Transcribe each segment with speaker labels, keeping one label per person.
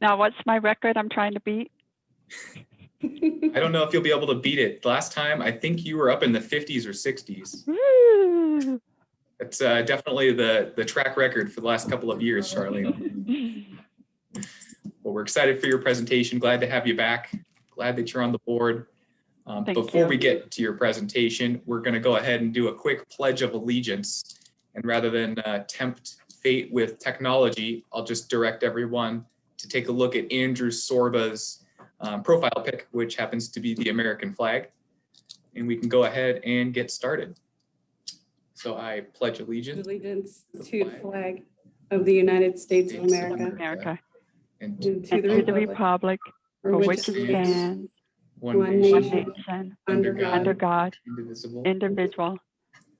Speaker 1: Now, what's my record I'm trying to beat?
Speaker 2: I don't know if you'll be able to beat it. Last time, I think you were up in the 50s or 60s.
Speaker 1: Woo!
Speaker 2: It's definitely the track record for the last couple of years, Charlene. Well, we're excited for your presentation. Glad to have you back. Glad that you're on the board. Before we get to your presentation, we're going to go ahead and do a quick Pledge of Allegiance. And rather than tempt fate with technology, I'll just direct everyone to take a look at Andrew Sorba's profile pic, which happens to be the American flag. And we can go ahead and get started. So I pledge allegiance
Speaker 3: to the flag of the United States of America.
Speaker 2: And
Speaker 1: to the republic for which it stands,
Speaker 2: one
Speaker 1: nation,
Speaker 2: under
Speaker 1: God,
Speaker 2: indivisible,
Speaker 1: indivisible,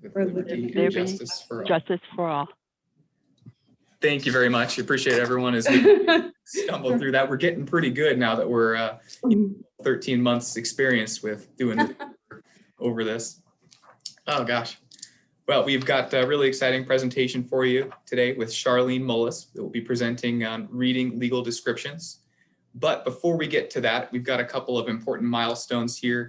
Speaker 2: with
Speaker 3: for
Speaker 2: liberty
Speaker 1: liberty,
Speaker 2: and justice for all.
Speaker 1: justice for all.
Speaker 2: Thank you very much. Appreciate everyone as we stumble through that. We're getting pretty good now that we're 13 months experience with doing this over this. Oh gosh. Well, we've got a really exciting presentation for you today with Charlene Mullis that will be presenting on reading legal descriptions. But before we get to that, we've got a couple of important milestones here.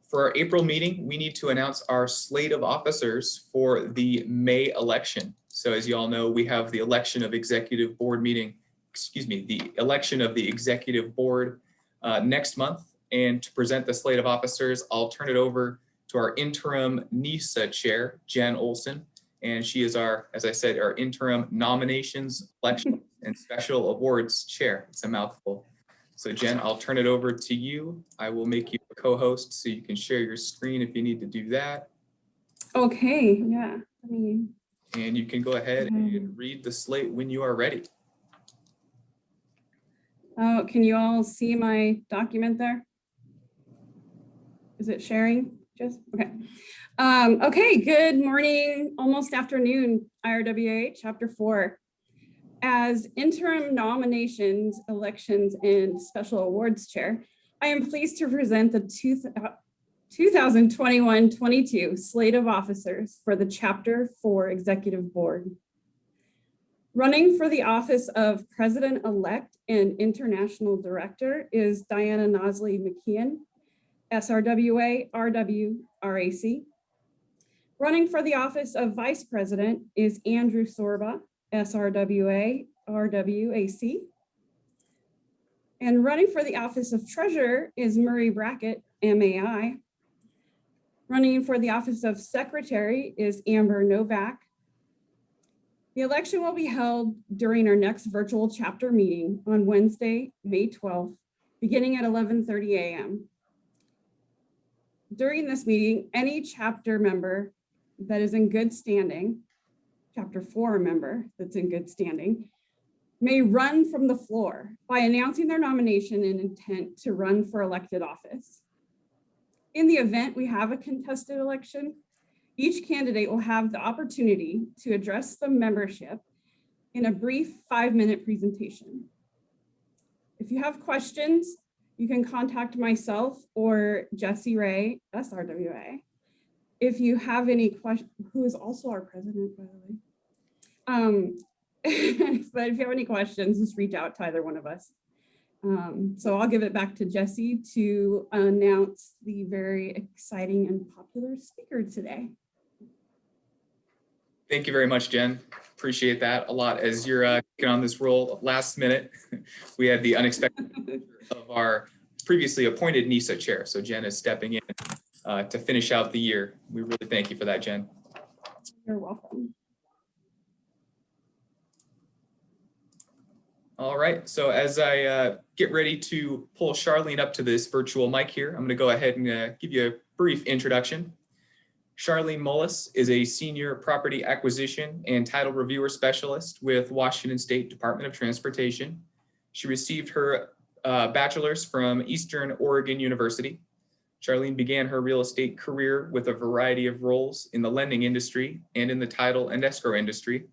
Speaker 2: For our April meeting, we need to announce our slate of officers for the May election. So as you all know, we have the election of executive board meeting, the election of the executive board next month. And to present the slate of officers, I'll turn it over to our interim NISA chair, Jen Olson. And she is our, as I said, our interim nominations, election, and special awards chair. It's a mouthful. So Jen, I'll turn it over to you. I will make you a co-host so you can share your screen if you need to do that.
Speaker 3: Okay, yeah.
Speaker 2: And you can go ahead and read the slate when you are ready.
Speaker 3: Oh, can you all see my document there? Is it sharing? Just okay. Okay, good morning, almost afternoon, IRWA Chapter 4. As interim nominations, elections, and special awards chair, I am pleased to present the 2021-22 slate of officers for the Chapter 4 Executive Board. Running for the office of President-elect and International Director is Diana Nosley McKeon, SRWA, RW, RAC. Running for the office of Vice President is Andrew Sorba, SRWA, RWAC. And running for the office of Treasurer is Murray Brackett, MAI. Running for the office of Secretary is Amber Novak. The election will be held during our next virtual chapter meeting on Wednesday, May 12th, beginning at 11:30 a.m. During this meeting, any chapter member that is in good standing, Chapter 4 member that's in good standing, may run from the floor by announcing their nomination and intent to run for elected office. In the event we have a contested election, each candidate will have the opportunity to address the membership in a brief 5-minute presentation. If you have questions, you can contact myself or Jessie Ray, SRWA. If you have any questions, who is also our president, by the way. But if you have any questions, just reach out to either one of us. So I'll give it back to Jessie to announce the very exciting and popular speaker today.
Speaker 2: Thank you very much, Jen. Appreciate that a lot. As you're getting on this roll last minute, we had the unexpected of our previously appointed NISA chair. So Jen is stepping in to finish out the year. We really thank you for that, Jen.
Speaker 3: You're welcome.
Speaker 2: All right, so as I get ready to pull Charlene up to this virtual mic here, I'm going to go ahead and give you a brief introduction. Charlene Mullis is a senior property acquisition and title reviewer specialist with Washington State Department of Transportation. She received her bachelor's from Eastern Oregon University. Charlene began her real estate career with a variety of roles in the lending industry and in the title and escrow industry.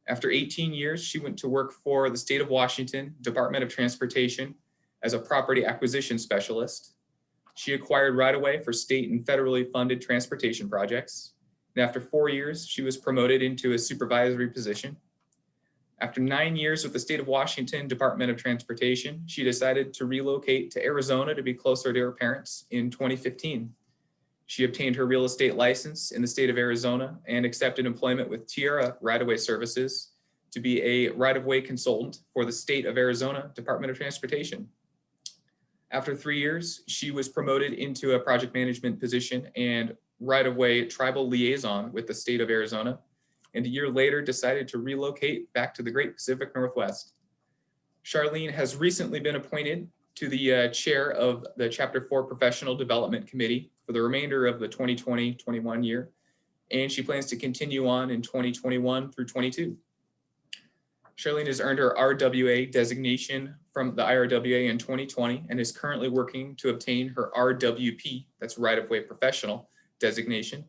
Speaker 2: After 18 years, she went to work for the state of Washington Department of Transportation as a property acquisition specialist. She acquired right-of-way for state and federally funded transportation projects. And after 4 years, she was promoted into a supervisory position. After 9 years with the state of Washington Department of Transportation, she decided to relocate to Arizona to be closer to her parents in 2015. She obtained her real estate license in the state of Arizona and accepted employment with Tierra Right-of-Way Services to be a right-of-way consultant for the state of Arizona Department of Transportation. After 3 years, she was promoted into a project management position and right-of-way tribal liaison with the state of Arizona, and a year later decided to relocate back to the Great Pacific Northwest. Charlene has recently been appointed to the chair of the Chapter 4 Professional Development Committee for the remainder of the 2020-21 year, and she plans to continue on in 2021 through 22. Charlene has earned her RWA designation from the IRWA in 2020 and is currently working to obtain her RWP, that's Right-of-Way Professional, designation.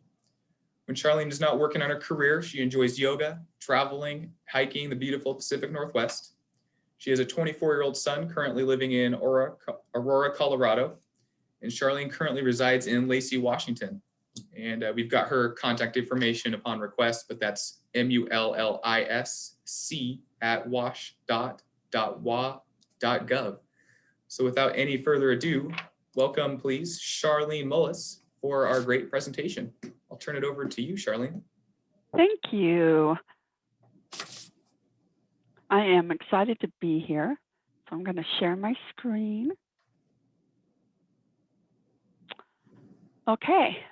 Speaker 2: When Charlene is not working on her career, she enjoys yoga, traveling, hiking the beautiful Pacific Northwest. She has a 24-year-old son currently living in Aurora, Colorado, and Charlene currently resides in Lacey, Washington. And we've got her contact information upon request, but that's mullis@wash.wa.gov. So without any further ado, welcome please Charlene Mullis for our great presentation. I'll turn it over to you, Charlene.
Speaker 1: Thank you. I am excited to be here. So I'm going to share my screen. Okay.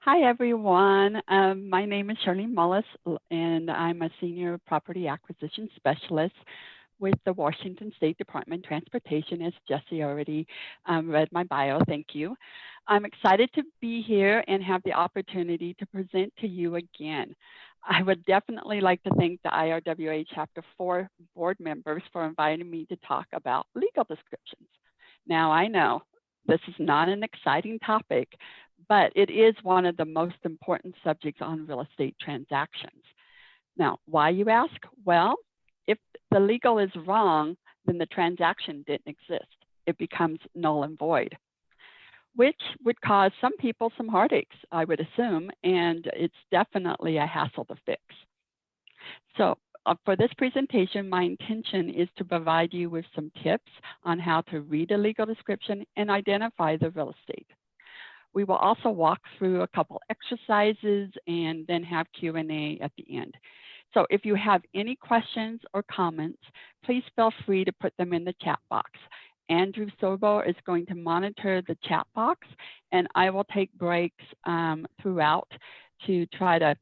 Speaker 1: Hi, everyone. My name is Charlene Mullis, and I'm a senior property acquisition specialist with the Washington State Department of Transportation, as Jesse already read my bio. Thank you. I'm excited to be here and have the opportunity to present to you again. I would definitely like to thank the IRWA Chapter 4 board members for inviting me to talk about legal descriptions. Now, I know this is not an exciting topic, but it is one of the most important subjects on real estate transactions. Now, why, you ask? Well, if the legal is wrong, then the transaction didn't exist. It becomes null and void, which would cause some people some heartaches, I would assume, and it's definitely a hassle to fix. So for this presentation, my intention is to provide you with some tips on how to read a legal description and identify the real estate. We will also walk through a couple exercises and then have Q&A at the end. So if you have any questions or comments, please feel free to put them in the chat box. Andrew Sobo is going to monitor the chat box, and I will take breaks throughout to try to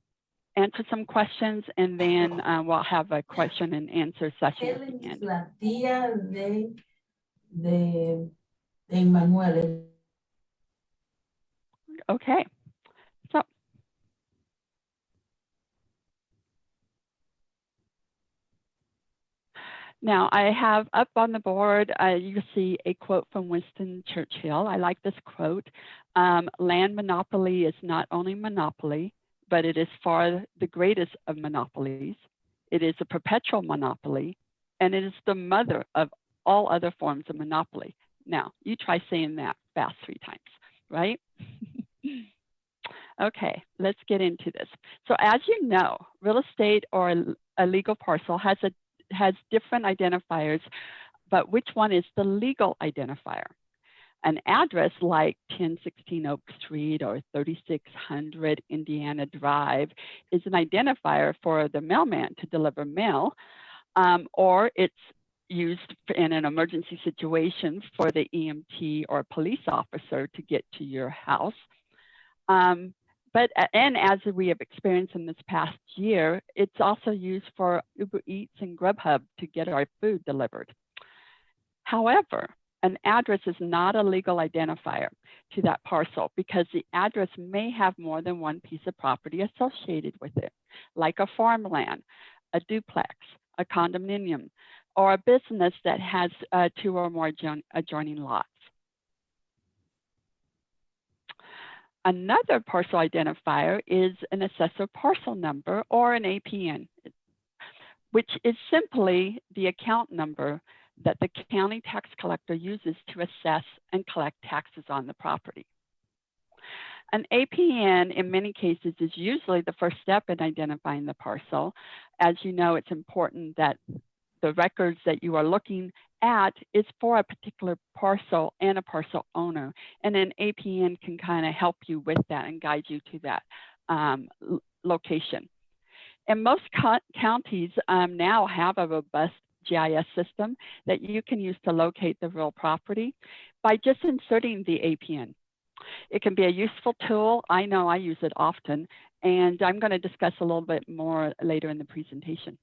Speaker 1: answer some questions, and then we'll have a question and answer session at the end.
Speaker 4: La tía de Emmanuel.
Speaker 1: Okay, so now I have up on the board, you see a quote from Winston Churchill. I like this quote. Land monopoly is not only monopoly, but it is far the greatest of monopolies. It is a perpetual monopoly, and it is the mother of all other forms of monopoly. Now, you try saying that fast 3 times, right? Okay, let's get into this. So as you know, real estate or a legal parcel has different identifiers, but which one is the legal identifier? An address like 1016 Oak Street or 3600 Indiana Drive is an identifier for the mailman to deliver mail, or it's used in an emergency situation for the EMT or police officer to get to your house. And as we have experienced in this past year, it's also used for Uber Eats and Grubhub to get our food delivered. However, an address is not a legal identifier to that parcel because the address may have more than one piece of property associated with it, like a farmland, a duplex, a condominium, or a business that has 2 or more adjoining lots. Another parcel identifier is an assessor parcel number or an APN, which is simply the account number that the county tax collector uses to assess and collect taxes on the property. An APN in many cases is usually the first step in identifying the parcel, as you know, it's important that the records that you are looking at is for a particular parcel and a parcel owner. And an APN can kind of help you with that and guide you to that location. And most counties now have a robust GIS system that you can use to locate the real property by just inserting the APN. It can be a useful tool. I know I use it often, and I'm going to discuss a little bit more later in the presentation.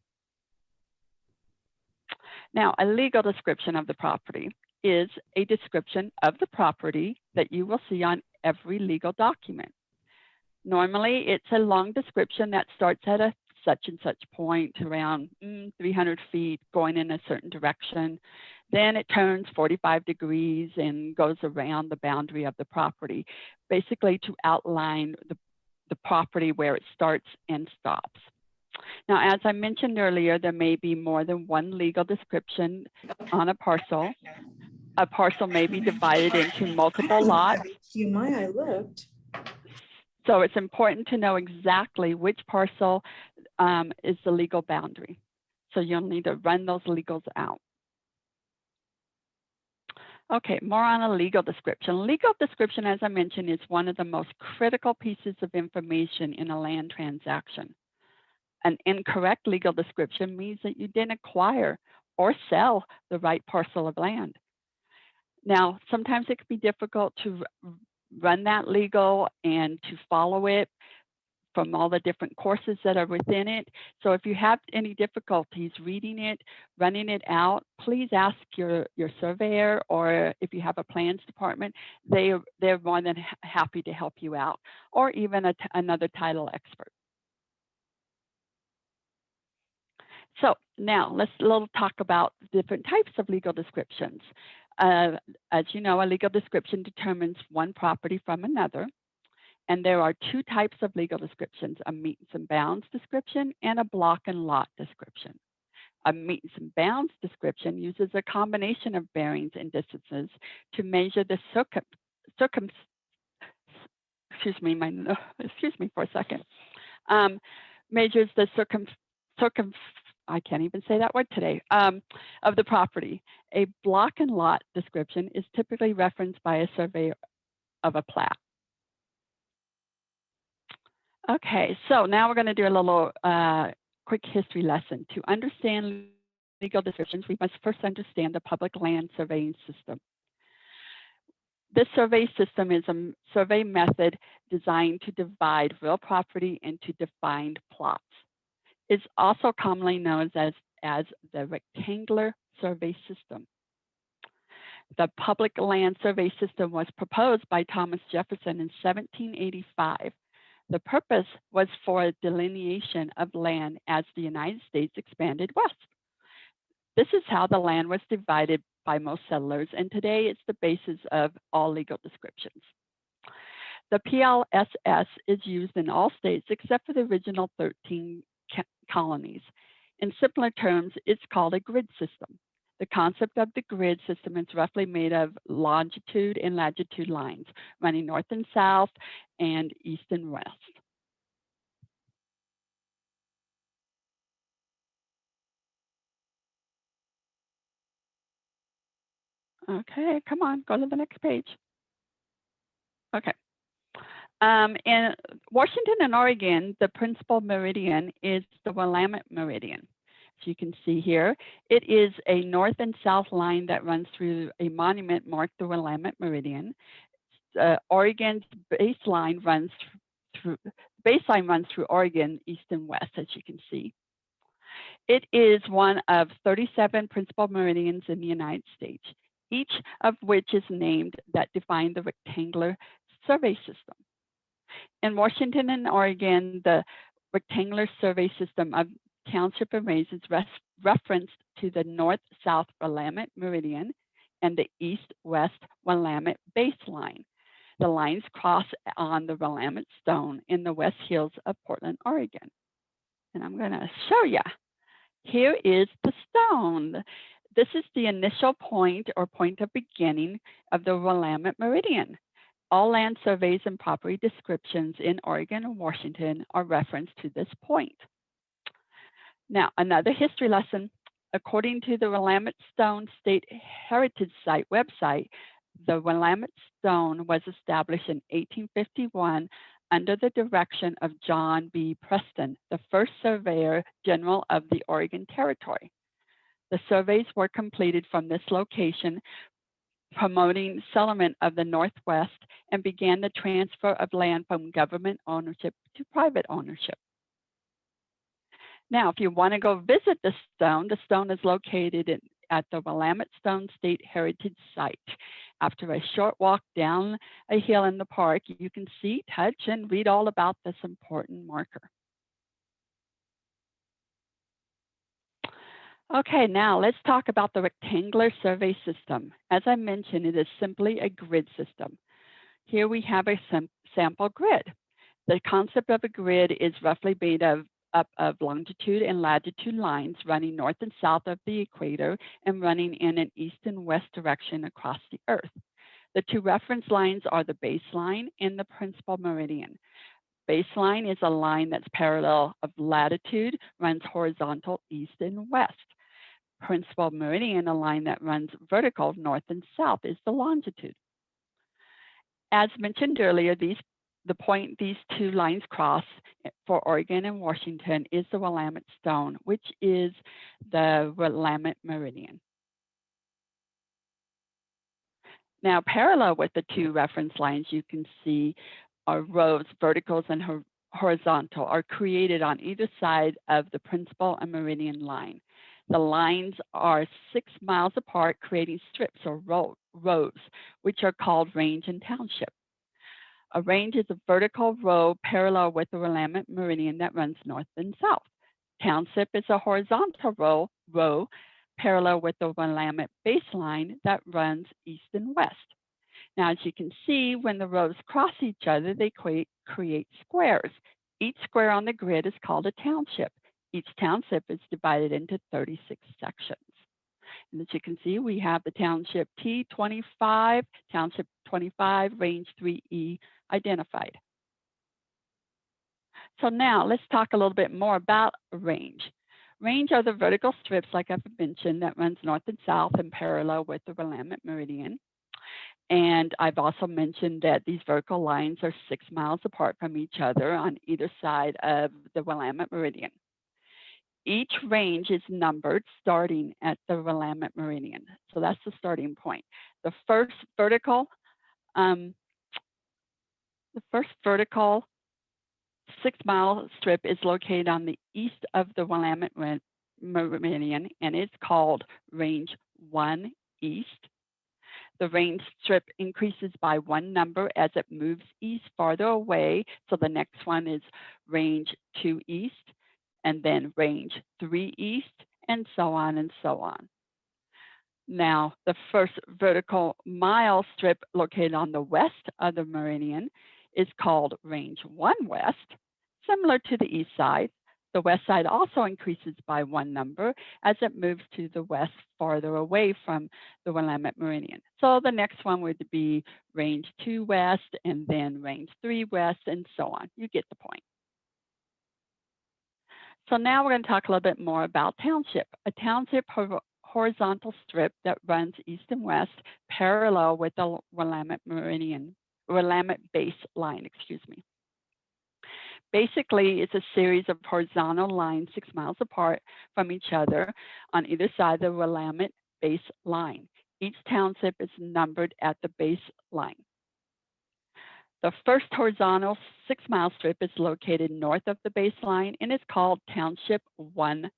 Speaker 1: Now, a legal description of the property is a description of the property that you will see on every legal document. Normally, it's a long description that starts at a such and such point around 300 feet going in a certain direction. Then it turns 45 degrees and goes around the boundary of the property, basically to outline the property where it starts and stops. Now, as I mentioned earlier, there may be more than one legal description on a parcel. A parcel may be divided into multiple lots.
Speaker 5: I looked.
Speaker 1: So it's important to know exactly which parcel is the legal boundary. So you'll need to run those legals out. Okay, more on a legal description. Legal description, as I mentioned, is one of the most critical pieces of information in a land transaction. An incorrect legal description means that you didn't acquire or sell the right parcel of land. Now, sometimes it can be difficult to run that legal and to follow it from all the different courses that are within it. So if you have any difficulties reading it, running it out, please ask your surveyor, or if you have a plans department, they're more than happy to help you out, or even another title expert. So now let's talk about different types of legal descriptions. As you know, a legal description determines one property from another. And there are two types of legal descriptions, a metes and bounds description and a block and lot description. A metes and bounds description uses a combination of bearings and distances to measure the measures the I can't even say that word today, of the property. A block and lot description is typically referenced by a surveyor of a plat. Okay, so now we're going to do a little quick history lesson. To understand legal descriptions, we must first understand the public land surveying system. This survey system is a survey method designed to divide real property into defined plots. It's also commonly known as the rectangular survey system. The public land survey system was proposed by Thomas Jefferson in 1785. The purpose was for a delineation of land as the United States expanded west. This is how the land was divided by most settlers, and today it's the basis of all legal descriptions. The PLSS is used in all states except for the original 13 colonies. In simpler terms, it's called a grid system. The concept of the grid system is roughly made of longitude and latitude lines running north and south and east and west. Okay, come on, go to the next page. Okay. In Washington and Oregon, the principal meridian is the Willamette Meridian. So you can see here, it is a north and south line that runs through a monument marked the Willamette Meridian. Oregon's baseline runs through Oregon, east and west, as you can see. It is one of 37 principal meridians in the United States, each of which is named that define the rectangular survey system. In Washington and Oregon, the rectangular survey system of Township arrays is referenced to the north-south Willamette Meridian and the east-west Willamette baseline. The lines cross on the Willamette Stone in the West Hills of Portland, Oregon. And I'm going to show you. Here is the stone. This is the initial point or point of beginning of the Willamette Meridian. All land surveys and property descriptions in Oregon and Washington are referenced to this point. Now, another history lesson. According to the Willamette Stone State Heritage Site website, the Willamette Stone was established in 1851 under the direction of John B. Preston, the first surveyor general of the Oregon Territory. The surveys were completed from this location, promoting settlement of the Northwest, and began the transfer of land from government ownership to private ownership. Now, if you want to go visit the stone is located at the Willamette Stone State Heritage Site. After a short walk down a hill in the park, you can see, touch, and read all about this important marker. Okay, now let's talk about the rectangular survey system. As I mentioned, it is simply a grid system. Here we have a sample grid. The concept of a grid is roughly made up of longitude and latitude lines running north and south of the equator and running in an east and west direction across the Earth. The two reference lines are the baseline and the principal meridian. Baseline is a line that's parallel of latitude, runs horizontal east and west. Principal meridian, a line that runs vertical north and south, is the longitude. As mentioned earlier, the point these two lines cross for Oregon and Washington is the Willamette Stone, which is the Willamette Meridian. Now, parallel with the two reference lines, you can see our rows, verticals and horizontal, are created on either side of the principal and meridian line. The lines are 6 miles apart, creating strips or rows, which are called range and township. A range is a vertical row parallel with the Willamette Meridian that runs north and south. Township is a horizontal row parallel with the Willamette baseline that runs east and west. Now, as you can see, when the rows cross each other, they create squares. Each square on the grid is called a township. Each township is divided into 36 sections. And as you can see, we have the township T25, township 25, range 3E identified. So now let's talk a little bit more about range. Range are the vertical strips, like I've mentioned, that runs north and south and parallel with the Willamette Meridian. And I've also mentioned that these vertical lines are 6 miles apart from each other on either side of the Willamette Meridian. Each range is numbered starting at the Willamette Meridian. So that's the starting point. The first vertical 6-mile strip is located on the east of the Willamette Meridian, and it's called Range 1 East. The range strip increases by 1 number as it moves east farther away. So the next one is Range 2 East, and then Range 3 East, and so on and so on. Now, the first vertical mile strip located on the west of the meridian is called Range 1 West. Similar to the east side, the west side also increases by 1 number as it moves to the west farther away from the Willamette Meridian. So the next one would be Range 2 West, and then Range 3 West, and so on. You get the point. So now we're going to talk a little bit more about township. A township horizontal strip that runs east and west parallel with the Willamette baseline, Basically, it's a series of horizontal lines 6 miles apart from each other on either side of the Willamette baseline. Each township is numbered at the baseline. The first horizontal 6-mile strip is located north of the baseline and is called Township 1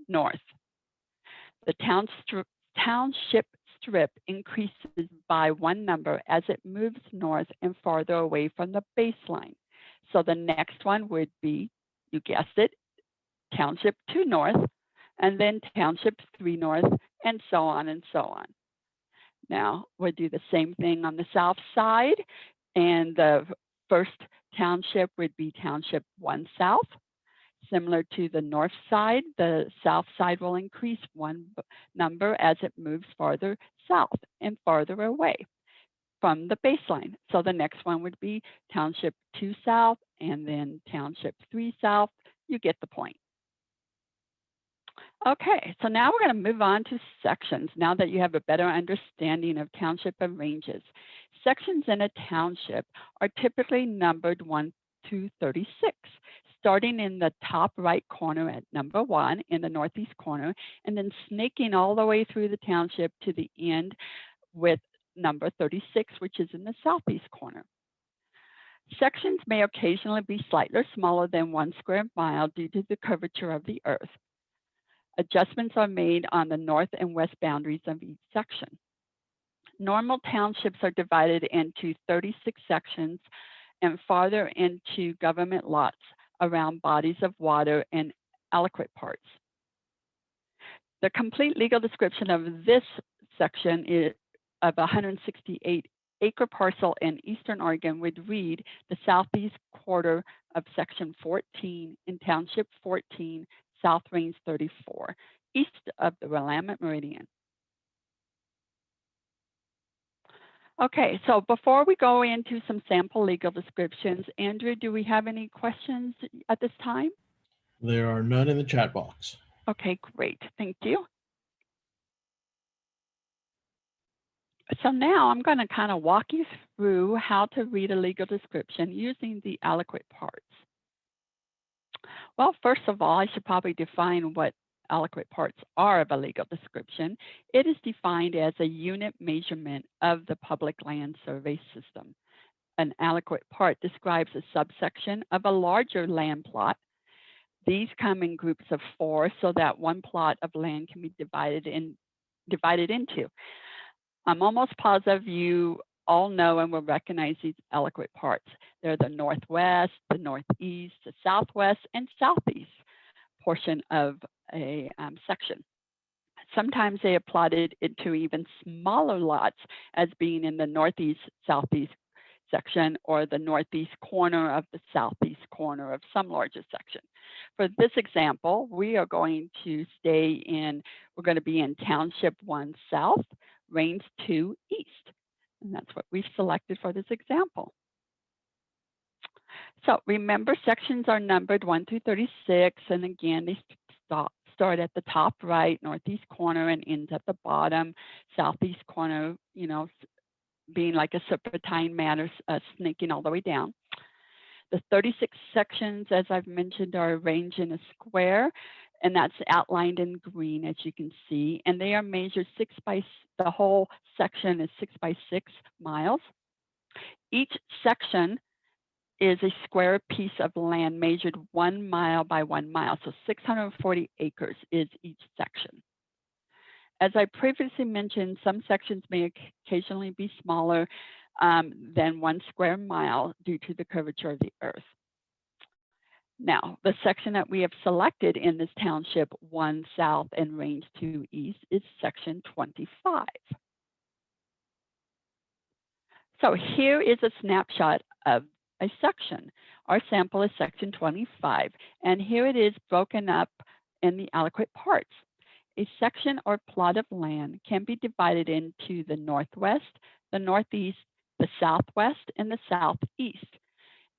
Speaker 1: North. The township strip increases by 1 number as it moves north and farther away from the baseline. So the next one would be, you guessed it, Township 2 North, and then Township 3 North, and so on and so on. Now, we'll do the same thing on the south side, and the first township would be Township 1 South. Similar to the north side, the south side will increase 1 number as it moves farther south and farther away from the baseline. So the next one would be Township 2 South, and then Township 3 South. You get the point. Okay, so now we're going to move on to sections now that you have a better understanding of township and ranges. Sections in a township are typically numbered 1 to 36, starting in the top right corner at number 1 in the northeast corner, and then snaking all the way through the township to the end with number 36, which is in the southeast corner. Sections may occasionally be slightly smaller than 1 square mile due to the curvature of the earth. Adjustments are made on the north and west boundaries of each section. Normal townships are divided into 36 sections and farther into government lots around bodies of water and aliquot parts. The complete legal description of this section is of 168-acre parcel in Eastern Oregon would read the southeast quarter of section 14 in Township 14, South Range 34, east of the Willamette Meridian. Okay, so before we go into some sample legal descriptions, Andrew, do we have any questions at this time?
Speaker 6: There are none in the chat box.
Speaker 1: Okay, great, thank you. So now I'm going to kind of walk you through how to read a legal description using the aliquot parts. Well, first of all, I should probably define what aliquot parts are of a legal description. It is defined as a unit measurement of the public land survey system. An aliquot part describes a subsection of a larger land plot. These come in groups of 4 so that one plot of land can be divided into. I'm almost positive you all know and will recognize these aliquot parts. They're the northwest, the northeast, the southwest, and southeast portion of a section. Sometimes they are plotted into even smaller lots as being in the northeast, southeast section or the northeast corner of the southeast corner of some larger section. For this example, we are going to we're going to be in Township 1 South, Range 2 East. And that's what we've selected for this example. So remember, sections are numbered 1 through 36, and again, they start at the top right, northeast corner, and ends at the bottom, southeast corner, being like a serpentine manner, snaking all the way down. The 36 sections, as I've mentioned, are arranged in a square, and that's outlined in green, as you can see. And they are measured the whole section is 6 by 6 miles. Each section is a square piece of land measured 1 mile by 1 mile. So 640 acres is each section. As I previously mentioned, some sections may occasionally be smaller than 1 square mile due to the curvature of the earth. Now, the section that we have selected in this Township 1 South and Range 2 East is section 25. So here is a snapshot of a section. Our sample is section 25, and here it is broken up in the aliquot parts. A section or plot of land can be divided into the northwest, the northeast, the southwest, and the southeast,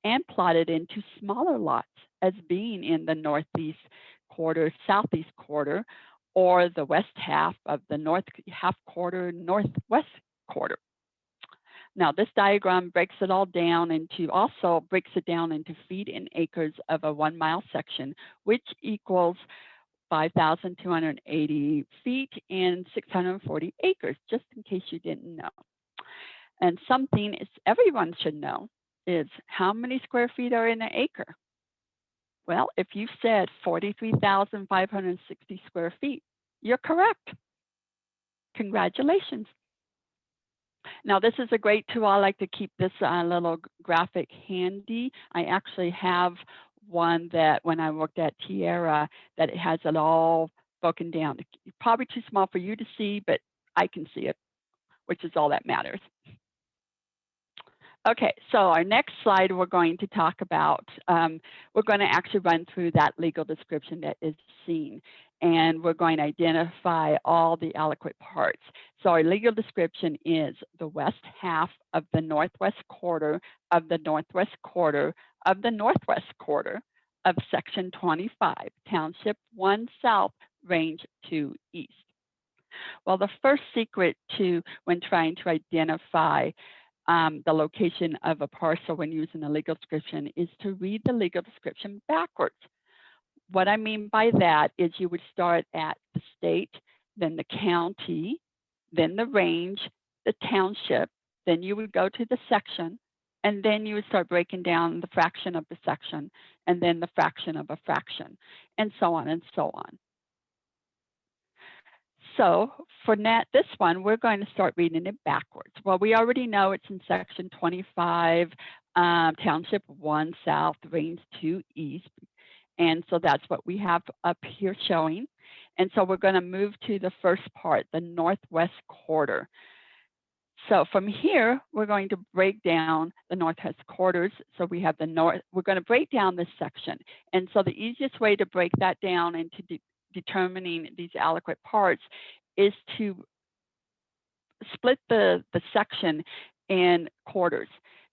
Speaker 1: and plotted into smaller lots as being in the northeast quarter, southeast quarter, or the west half of the north half quarter, northwest quarter. Now, this diagram breaks it down into feet and acres of a 1 mile section, which equals 5,280 feet and 640 acres, just in case you didn't know. And something everyone should know is how many square feet are in an acre? Well, if you said 43,560 square feet, you're correct. Congratulations. Now, this is a great tool. I like to keep this little graphic handy. I actually have one that when I worked at Tierra, that it has it all broken down. It's probably too small for you to see, but I can see it, which is all that matters. Okay, so our next slide, we're going to talk about, we're going to actually run through that legal description that is seen, and we're going to identify all the aliquot parts. So our legal description is the west half of the northwest quarter of the northwest quarter of the northwest quarter of section 25, Township 1 South, range 2 east. Well, the first secret to when trying to identify the location of a parcel when using a legal description is to read the legal description backwards. What I mean by that is you would start at the state, then the county, then the range, the township, then you would go to the section, and then you would start breaking down the fraction of the section, and then the fraction of a fraction, and so on and so on. So for this one, we're going to start reading it backwards. Well, we already know it's in section 25, township 1 south, range 2 east. And so that's what we have up here showing. And so we're going to move to the first part, the northwest quarter. So from here, we're going to break down the northwest quarters. So we have the north, we're going to break down this section. And so the easiest way to break that down into determining these aliquot parts is to split the section in quarters.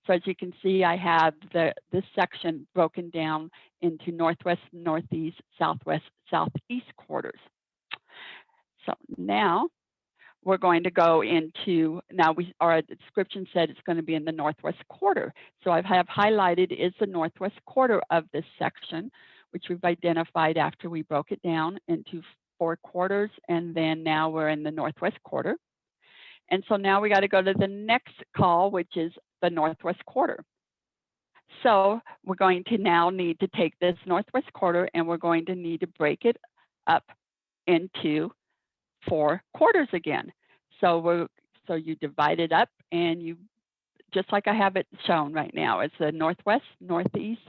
Speaker 1: So as you can see, I have this section broken down into northwest, northeast, southwest, southeast quarters. So now we're going to go into, our description said it's going to be in the northwest quarter. So I have highlighted is the northwest quarter of this section, which we've identified after we broke it down into 4 quarters. And then now we're in the northwest quarter. And so now we got to go to the next call, which is the northwest quarter. So we're going to now need to take this northwest quarter and we're going to need to break it up into 4 quarters again. So you divide it up and you, just like I have it shown right now, it's the northwest, northeast,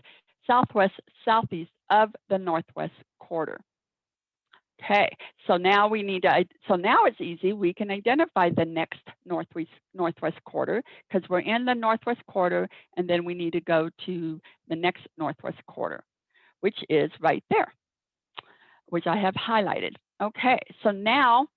Speaker 1: southwest, southeast of the northwest quarter. Okay, so now we need to, so now it's easy. We can identify the next northwest quarter because we're in the northwest quarter, and then we need to go to the next northwest quarter, which is right there, which I have highlighted. Okay, so now,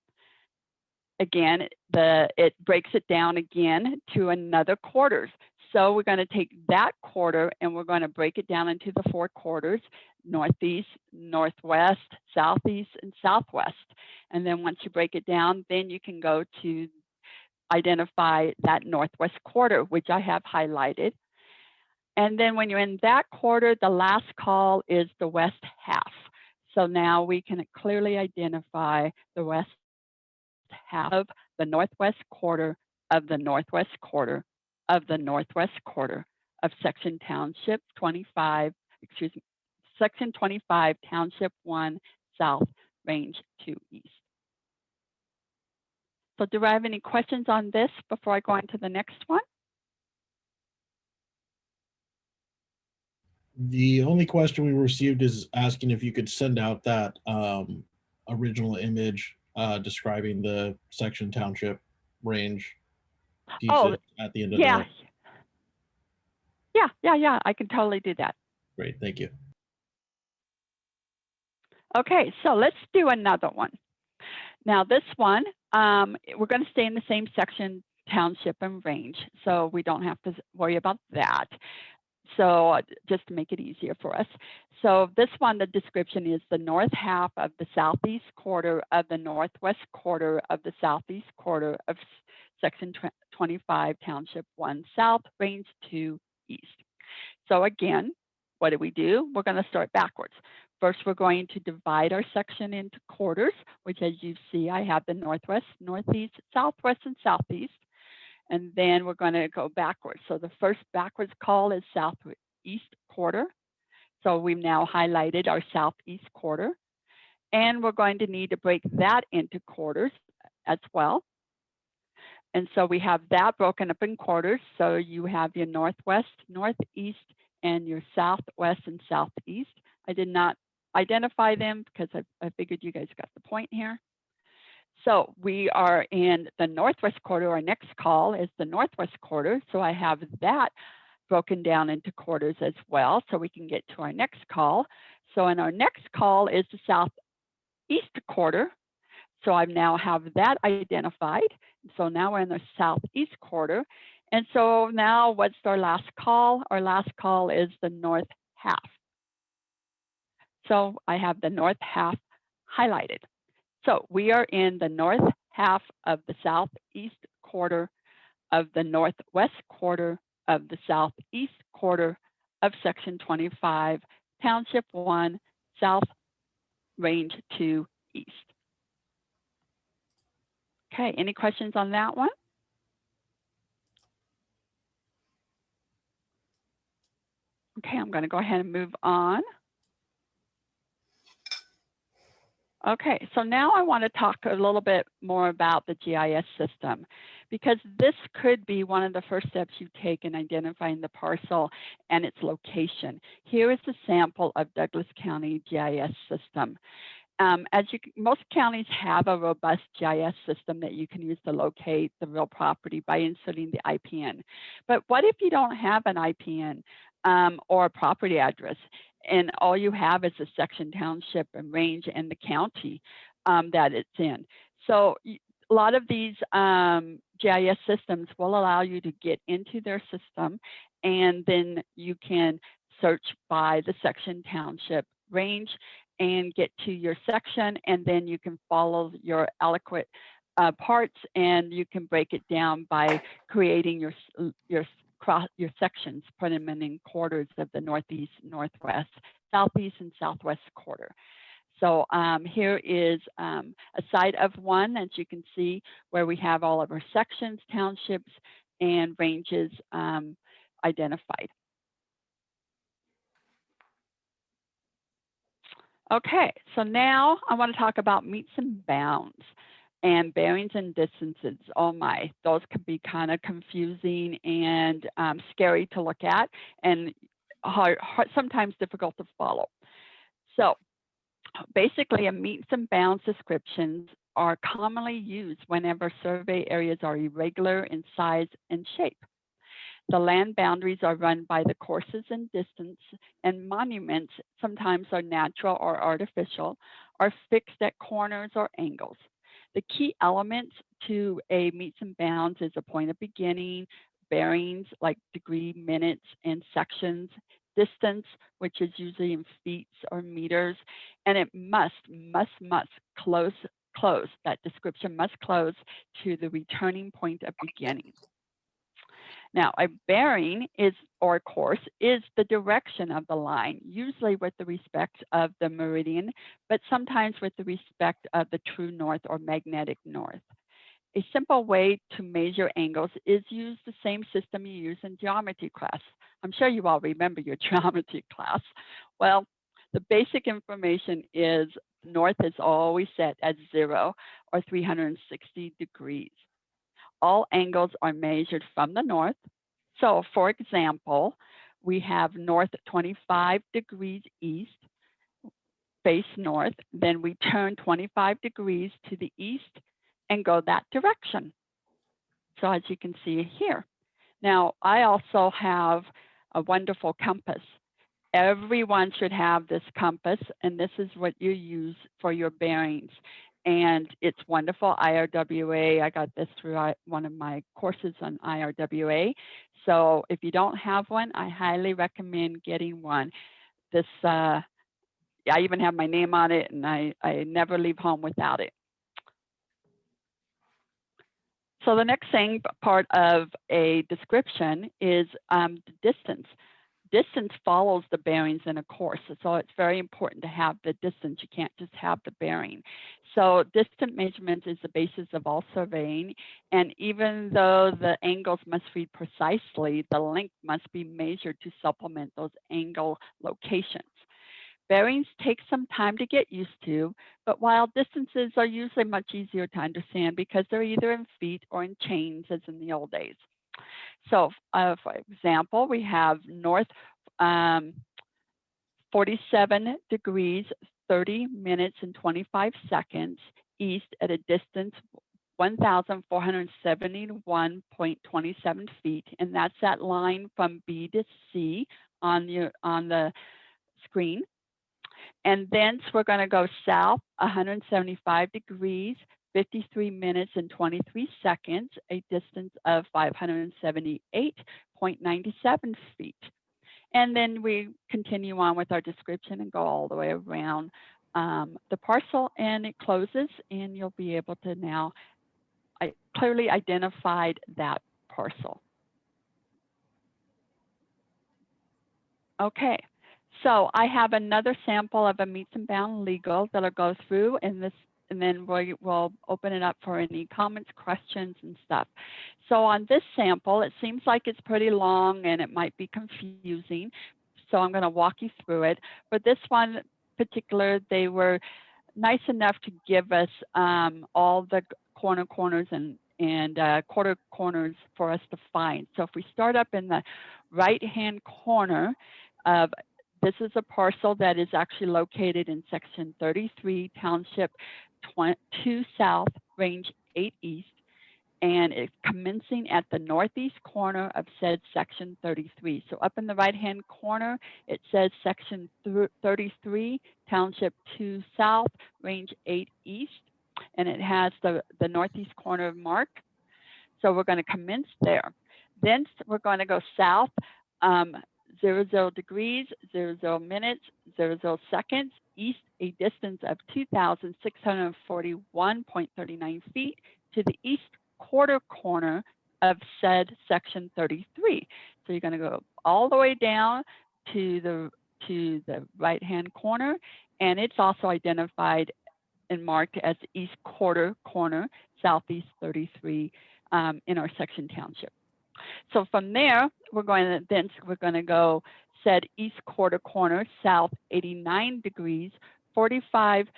Speaker 1: again, it breaks it down again to another quarters. So we're going to take that quarter and we're going to break it down into the 4 quarters, northeast, northwest, southeast, and southwest. And then once you break it down, then you can go to identify that northwest quarter, which I have highlighted. And then when you're in that quarter, the last call is the west half. So now we can clearly identify the west half of the northwest quarter of the northwest quarter of the northwest quarter of section township 25, section 25, township 1 south, range 2 east. So do I have any questions on this before I go on to the next one?
Speaker 6: The only question we received is asking if you could send out that original image describing the section township range piece at the end of the.
Speaker 1: Yeah, I can totally do that.
Speaker 6: Great, thank you.
Speaker 1: Okay, so let's do another one. Now this one, we're going to stay in the same section, township and range, so we don't have to worry about that. So just to make it easier for us. So this one, the description is the north half of the southeast quarter of the northwest quarter of the southeast quarter of section 25, township 1 south, range 2 east. So again, what do? We're going to start backwards. First, we're going to divide our section into quarters, which as you see, I have the northwest, northeast, southwest, and southeast. And then we're going to go backwards. So the first backwards call is southeast quarter. So we've now highlighted our southeast quarter. And we're going to need to break that into quarters as well. And so we have that broken up in quarters. So you have your northwest, northeast, and your southwest and southeast. I did not identify them because I figured you guys got the point here. So we are in the northwest quarter. Our next call is the northwest quarter. So I have that broken down into quarters as well, so we can get to our next call. So in our next call is the southeast quarter. So I now have that identified. So now we're in the southeast quarter. And so now what's our last call? Our last call is the north half. So I have the north half highlighted. So we are in the north half of the southeast quarter of the northwest quarter of the southeast quarter of section 25, township 1, south, range 2, east. Okay, any questions on that one? Okay, I'm going to go ahead and move on. Okay, so now I want to talk a little bit more about the GIS system, because this could be one of the first steps you take in identifying the parcel and its location. Here is a sample of Douglas County GIS system. Most counties have a robust GIS system that you can use to locate the real property by inserting the IPN. But what if you don't have an IPN or a property address, and all you have is a section, township, and range and the county that it's in? So a lot of these GIS systems will allow you to get into their system, and then you can search by the section, township, range, and get to your section, and then you can follow your aliquot parts, and you can break it down by creating your sections, put them in quarters of the northeast, northwest, southeast, and southwest quarter. So here is a site of one, as you can see, where we have all of our sections, townships, and ranges identified. Okay, so now I want to talk about meets and bounds and bearings and distances. Oh my, those can be kind of confusing and scary to look at, and sometimes difficult to follow. So basically, a meets and bounds descriptions are commonly used whenever survey areas are irregular in size and shape. The land boundaries are run by the courses and distance, and monuments sometimes are natural or artificial, are fixed at corners or angles. The key elements to a meets and bounds is a point of beginning, bearings like degree, minutes, and sections, distance, which is usually in feet or meters, and it must close, that description must close to the returning point of beginning. Now, a bearing or a course is the direction of the line, usually with the respect of the meridian, but sometimes with the respect of the true north or magnetic north. A simple way to measure angles is use the same system you use in geometry class. I'm sure you all remember your geometry class. Well, the basic information is north is always set at 0 or 360 degrees. All angles are measured from the north. So for example, we have north 25 degrees east, face north, then we turn 25 degrees to the east and go that direction. So as you can see here. Now, I also have a wonderful compass. Everyone should have this compass, and this is what you use for your bearings. And it's wonderful, IRWA. I got this through one of my courses on IRWA. So if you don't have one, I highly recommend getting one. This, I even have my name on it, and I never leave home without it. So the next part of a description is the distance. Distance follows the bearings in a course, so it's very important to have the distance. You can't just have the bearing. So distance measurement is the basis of all surveying, and even though the angles must read precisely, the length must be measured to supplement those angle locations. Bearings take some time to get used to, but while distances are usually much easier to understand because they're either in feet or in chains as in the old days. So for example, we have north 47 degrees, 30 minutes and 25 seconds, east at a distance 1,471.27 feet, and that's that line from B to C on the screen. And thence we're going to go south 175 degrees, 53 minutes and 23 seconds, a distance of 578.97 feet. And then we continue on with our description and go all the way around the parcel, and it closes, and you'll be able to now clearly identify that parcel. Okay, so I have another sample of a meets and bound legal that I'll go through, and then we'll open it up for any comments, questions, and stuff. So on this sample, it seems like it's pretty long and it might be confusing. So I'm going to walk you through it. But this one particular, they were nice enough to give us all the corners and quarter corners for us to find. So if we start up in the right-hand corner of, this is a parcel that is actually located in section 33, township 2 south, range 8 east, and it's commencing at the northeast corner of said section 33. So up in the right-hand corner, it says section 33, township 2 south, range 8 east, and it has the northeast corner marked. So we're going to commence there. Then we're going to go south 00 degrees, 00 minutes, 00 seconds, east a distance of 2,641.39 feet to the east quarter corner of said section 33. So you're going to go all the way down to the right-hand corner, and it's also identified and marked as the east quarter corner, southeast 33 in our section township. So from there, we're going to go said east quarter corner, south 89 degrees, 45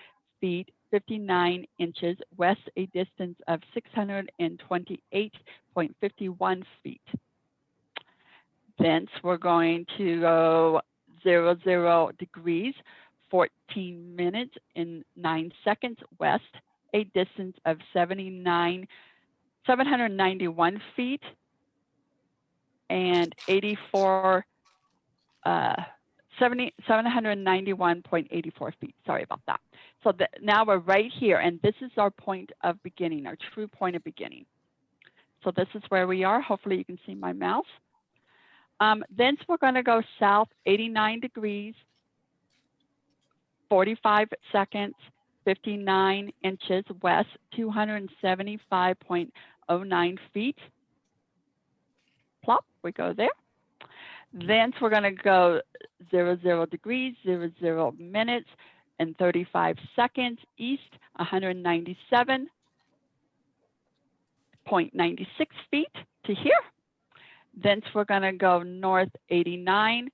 Speaker 1: feet, 59 inches, west a distance of 628.51 feet. Thence we're going to go 00 degrees, 14 minutes and 9 seconds west, a distance of 791 feet and 791.84 feet. Sorry about that. So now we're right here, and this is our point of beginning, our true point of beginning. So this is where we are. Hopefully you can see my mouse. Then we're going to go south 89 degrees, 45 seconds, 59 inches west, 275.09 feet. Plop, we go there. Then we're going to go 00 degrees, 00 minutes, and 35 seconds east, 197.96 feet to here. Then we're going to go north 89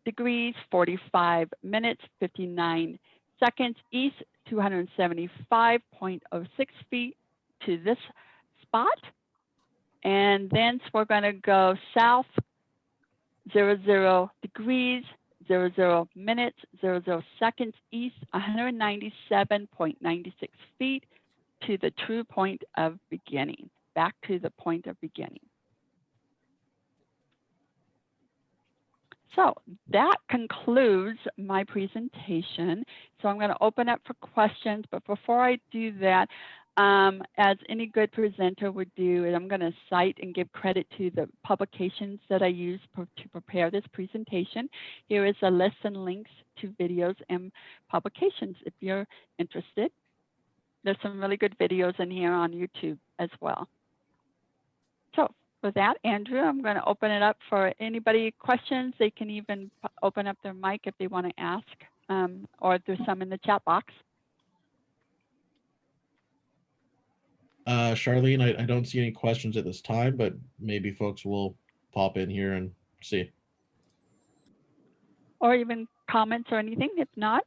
Speaker 1: degrees, 45 minutes, 59 seconds east, 275.06 feet to this spot. And then we're going to go south 00 degrees, 00 minutes, 00 seconds east, 197.96 feet to the true point of beginning, back to the point of beginning. So that concludes my presentation. So I'm going to open up for questions, but before I do that, as any good presenter would do, I'm going to cite and give credit to the publications that I used to prepare this presentation. Here is a list and links to videos and publications if you're interested. There's some really good videos in here on YouTube as well. So with that, Andrew, I'm going to open it up for anybody questions. They can even open up their mic if they want to ask, or there's some in the chat box.
Speaker 6: Charlene, I don't see any questions at this time, but maybe folks will pop in here and see.
Speaker 1: Or even comments or anything, if not.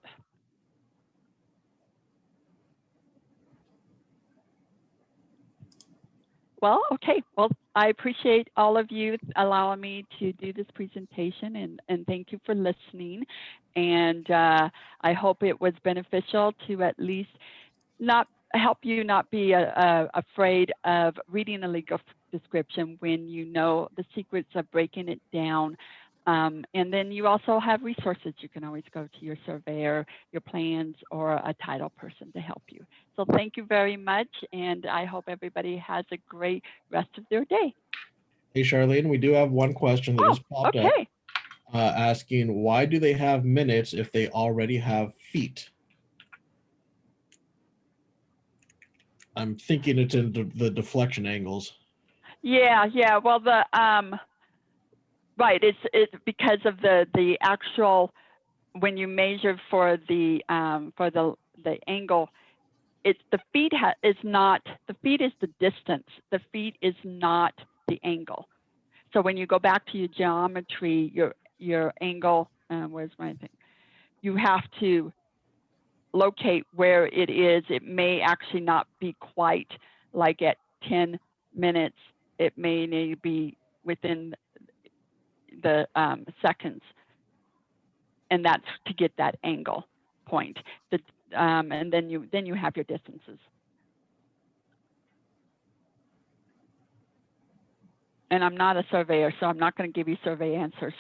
Speaker 1: Well, okay. Well, I appreciate all of you allowing me to do this presentation, and thank you for listening. And I hope it was beneficial to at least help you not be afraid of reading a legal description when you know the secrets of breaking it down. And then you also have resources. You can always go to your surveyor, your plans, or a title person to help you. So thank you very much, and I hope everybody has a great rest of their day.
Speaker 6: Hey, Charlene, we do have one question that just popped up. asking why do they have minutes if they already have feet? I'm thinking it's in the deflection angles.
Speaker 1: Yeah, yeah. Well, right. It's because of the actual when you measure for the angle. It's the feet is not the feet is the distance. The feet is not the angle. So when you go back to your geometry, your angle, where's my thing? You have to locate where it is. It may actually not be quite like at 10 minutes. It may need to be within the seconds, and that's to get that angle point. And then you have your distances. And I'm not a surveyor, so I'm not going to give you survey answers.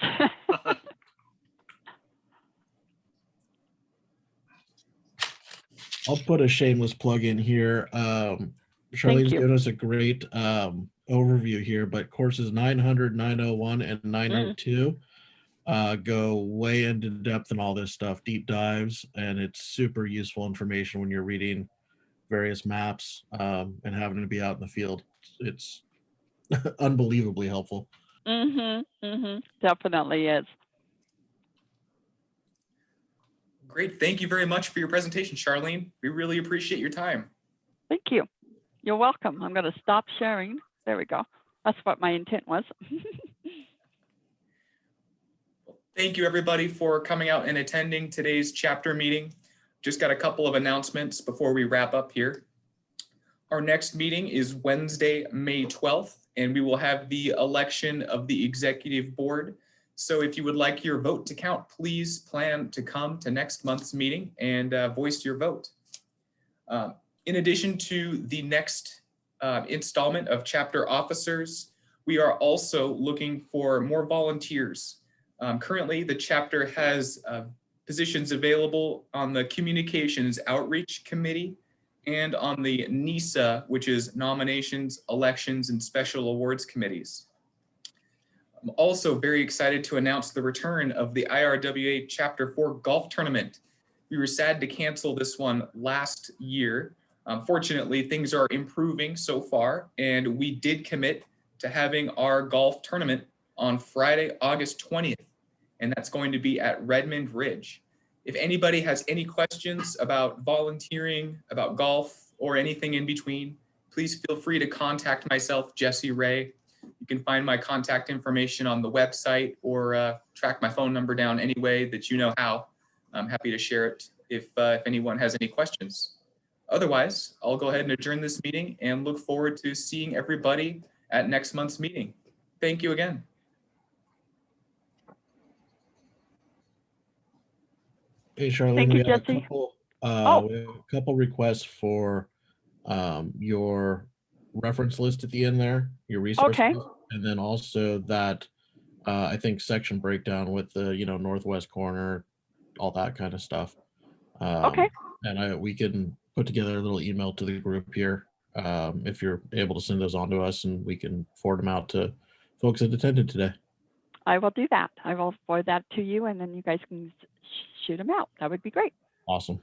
Speaker 6: I'll put a shameless plug in here. Charlene's
Speaker 1: you.
Speaker 6: given us a great overview here, but courses 900, 901, and 902 go way into depth in all this stuff, deep dives, and it's super useful information when you're reading various maps and having to be out in the field. It's unbelievably helpful.
Speaker 1: Definitely is.
Speaker 2: Great. Thank you very much for your presentation, Charlene. We really appreciate your time.
Speaker 1: Thank you. You're welcome. I'm going to stop sharing. There we go. That's what my intent was.
Speaker 2: Thank you, everybody, for coming out and attending today's chapter meeting. Just got a couple of announcements before we wrap up here. Our next meeting is Wednesday, May 12th, and we will have the election of the executive board. So if you would like your vote to count, please plan to come to next month's meeting and voice your vote. In addition to the next installment of chapter officers, we are also looking for more volunteers. Currently, the chapter has positions available on the Communications Outreach Committee and on the NISA, which is Nominations, Elections, and Special Awards Committees. I'm also very excited to announce the return of the IRWA Chapter 4 Golf Tournament. We were sad to cancel this one last year. Fortunately, things are improving so far, and we did commit to having our golf tournament on Friday, August 20th, and that's going to be at Redmond Ridge. If anybody has any questions about volunteering, about golf, or anything in between, please feel free to contact myself, Jesse Ray. You can find my contact information on the website or track my phone number down any way that you know how. I'm happy to share it if anyone has any questions. Otherwise, I'll go ahead and adjourn this meeting and look forward to seeing everybody at next month's meeting. Thank you again.
Speaker 6: Hey, Charlene,
Speaker 1: Thank you,
Speaker 6: we have
Speaker 1: Jesse.
Speaker 6: we have a couple requests for your reference list at the end there, your resource
Speaker 1: Okay.
Speaker 6: list, and then also that I think section breakdown with the northwest corner, all that kind of stuff.
Speaker 1: Okay.
Speaker 6: And we can put together a little email to the group here if you're able to send those on to us, and we can forward them out to folks that attended today.
Speaker 1: I will do that. I will forward that to you, and then you guys can shoot them out. That would be great.
Speaker 6: Awesome.